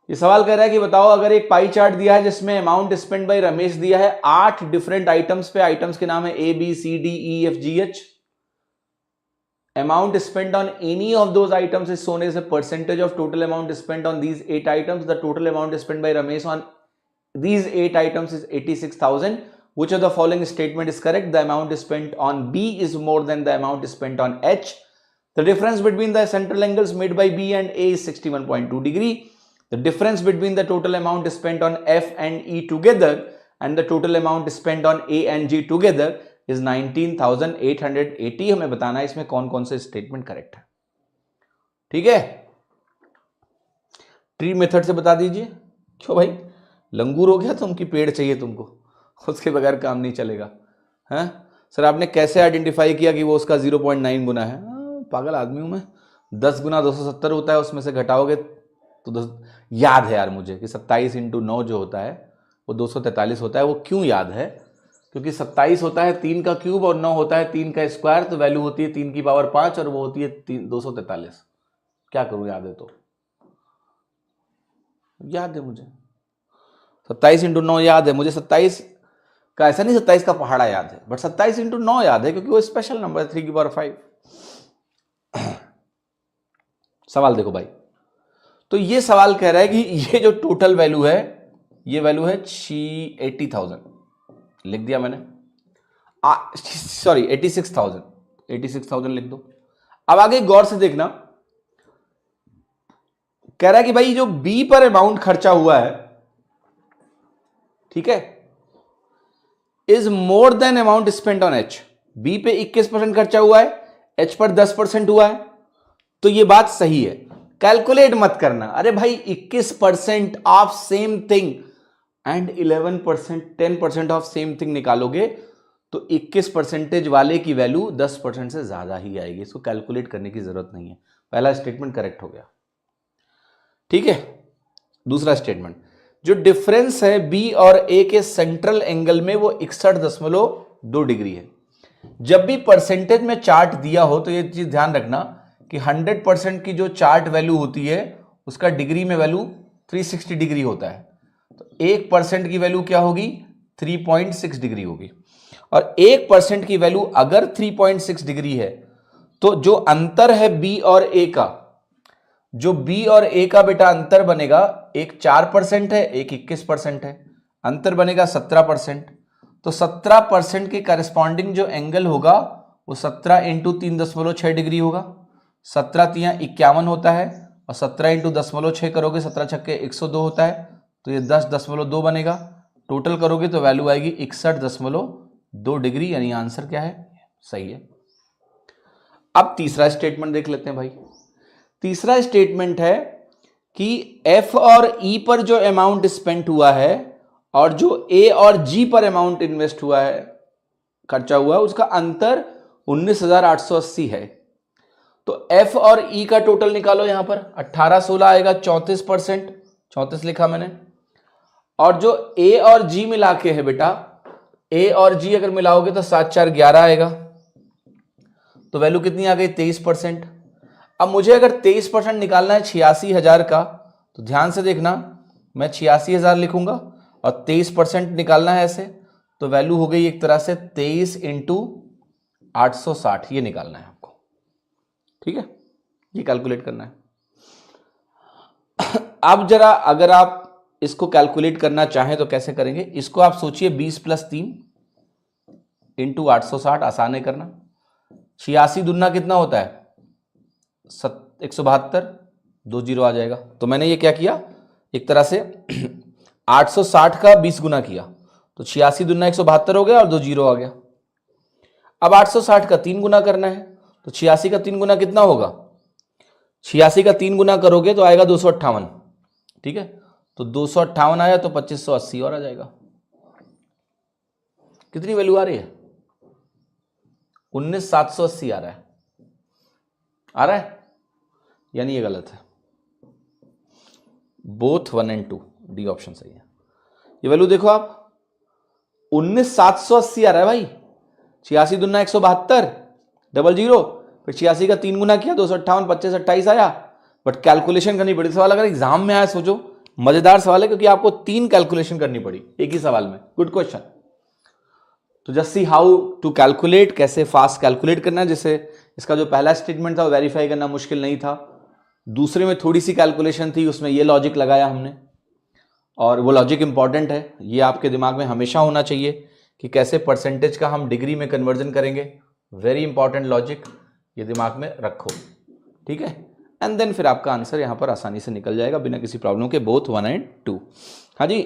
ये सवाल कह रहा है कि बताओ अगर एक पाई चार्ट दिया है जिसमें अमाउंट स्पेंड बाय रमेश दिया है 8 डिफरेंट आइटम्स पे, आइटम्स के नाम है A B C D E F G H, amount spent on any of those items is shown as a percentage of total amount spent on these 8 items. The total amount spent by Ramesh on these 8 items is 86,000. Which of the following statement is correct? The amount spent on B is more than the amount spent on H. The difference between the central angles made by B and A is 61.2 degree. The difference between the total amount spent on F and E together and the total amount spent on A and G together is 19,880. हमें बताना है इसमें कौन कौन से statement correct है। ठीक है, ट्री मेथड से बता दीजिए। क्यों भाई, लंगूर हो गया तुम कि पेड़ चाहिए तुमको? उसके बगैर काम नहीं चलेगा। हैं सर, आपने कैसे आइडेंटिफाई किया कि वो उसका 0.9 गुना है? पागल आदमी हूं मैं। 10 गुना 270 होता है, उसमें से घटाओगे तो 10, याद है यार मुझे कि 27 इंटू 9 जो होता है वो 243 होता है। वो क्यों याद है? क्योंकि 27 होता है 3 का क्यूब और 9 होता है 3 का स्क्वायर, तो वैल्यू होती है 3 की पावर 5 और वो होती है 243। क्या करूं, याद है तो याद है मुझे। 27 इंटू 9 याद है मुझे। 27 का ऐसा नहीं 27 का पहाड़ा याद है, बट 27 इंटू 9 याद है क्योंकि वो स्पेशल नंबर है 3 की पावर 5। सवाल देखो भाई, तो ये सवाल कह रहा है कि ये जो टोटल वैल्यू है, ये वैल्यू है 80,000, लिख दिया मैंने, सॉरी 86,000 लिख दो। अब आगे गौर से देखना, कह रहा है कि भाई जो बी पर अमाउंट खर्चा हुआ है, ठीक है, is more than amount spent on H. B पे 21% खर्चा हुआ है, एच पर 10% हुआ है, तो ये बात सही है। कैलकुलेट मत करना, अरे भाई 21% of same thing and 11% 10% of same thing निकालोगे तो 21% वाले की वैल्यू 10% से ज्यादा ही आएगी। इसको कैलकुलेट करने की जरूरत नहीं है। पहला स्टेटमेंट करेक्ट हो गया, ठीक है। दूसरा स्टेटमेंट, जो डिफरेंस है बी और ए के सेंट्रल एंगल में वो 61.2 डिग्री है। जब भी परसेंटेज में चार्ट दिया हो तो ये चीज ध्यान रखना कि 100% की जो चार्ट वैल्यू होती है उसका डिग्री में वैल्यू 360 डिग्री होता है, तो 1% की वैल्यू क्या होगी? 3.6 डिग्री होगी। और 1% की वैल्यू अगर 3.6 डिग्री है तो जो अंतर है बी और ए का, जो बी और ए का बेटा अंतर बनेगा, एक 4% है, एक 21% है, अंतर बनेगा 17%। तो 17% के करस्पॉन्डिंग जो एंगल होगा वो 17 इंटू 3.6 डिग्री होगा। 17 तियां 51 होता है और 17 इंटू 10.6 करोगे 17 छक्के 102 होता है, तो ये 10.2 बनेगा। टोटल करोगे तो वैल्यू आएगी 61.2 डिग्री, यानी आंसर क्या है? सही है। अब तीसरा स्टेटमेंट देख लेते हैं भाई। तीसरा स्टेटमेंट है कि एफ और ई पर जो अमाउंट स्पेंड हुआ है और जो ए और जी पर अमाउंट इन्वेस्ट हुआ है, खर्चा हुआ है, उसका अंतर 19,880 है। तो एफ और ई का टोटल निकालो। यहां पर 18-16 आएगा, 34%, 34 लिखा मैंने। और जो ए और जी मिला के है बेटा, ए और जी अगर मिलाओगे तो 7-4-11 आएगा, तो वैल्यू कितनी आ गई? 23%। अब मुझे अगर 23% निकालना है 86,000 का, तो ध्यान से देखना, मैं 86,000 लिखूंगा और 23% निकालना है ऐसे, तो वैल्यू हो गई एक तरह से 23 इंटू 860, ये निकालना है आपको, ठीक है, ये कैलकुलेट करना है। अब जरा अगर आप इसको कैलकुलेट करना चाहें तो कैसे करेंगे? इसको आप सोचिए 20 + 3 इंटू 860, आसान है करना। 86 दूना कितना होता है? 172, 2 जीरो आ जाएगा। तो मैंने ये क्या किया, एक तरह से 860 का 20 गुना किया, तो 86 दूना 172 हो गया और 2 जीरो आ गया। अब 860 का 3 गुना करना है, तो 86 का 3 गुना कितना होगा? 86 का 3 गुना करोगे तो आएगा 258, ठीक है। तो 258 आया तो 2580 और आ जाएगा। कितनी वैल्यू आ रही है? 19,780 आ रहा है, आ रहा है, यानी ये गलत है। बोथ 1 और 2, डी ऑप्शन सही है। ये वैल्यू देखो आप, 19,780 आ रहा है भाई। 86 दूना 172, 00, फिर 86 का 3 गुना किया 258, 25 28 आया। बट कैलकुलेशन करनी पड़ी। सवाल अगर एग्जाम में आया, सोचो मजेदार सवाल है क्योंकि आपको 3 कैलकुलेशन करनी पड़ी एक ही सवाल में। Good question. तो just see how to calculate, कैसे फास्ट कैलकुलेट करना है। जैसे इसका जो पहला स्टेटमेंट था वो वेरीफाई करना मुश्किल नहीं था, दूसरे में थोड़ी सी कैलकुलेशन थी, उसमें ये लॉजिक लगाया हमने, और वो लॉजिक इंपॉर्टेंट है, ये आपके दिमाग में हमेशा होना चाहिए कि कैसे परसेंटेज का हम डिग्री में कन्वर्जन करेंगे। वेरी इंपॉर्टेंट लॉजिक, ये दिमाग में रखो, ठीक है। एंड देन फिर आपका आंसर यहाँ पर आसानी से निकल जाएगा बिना किसी प्रॉब्लम के, बोथ 1 and 2। हाँ जी।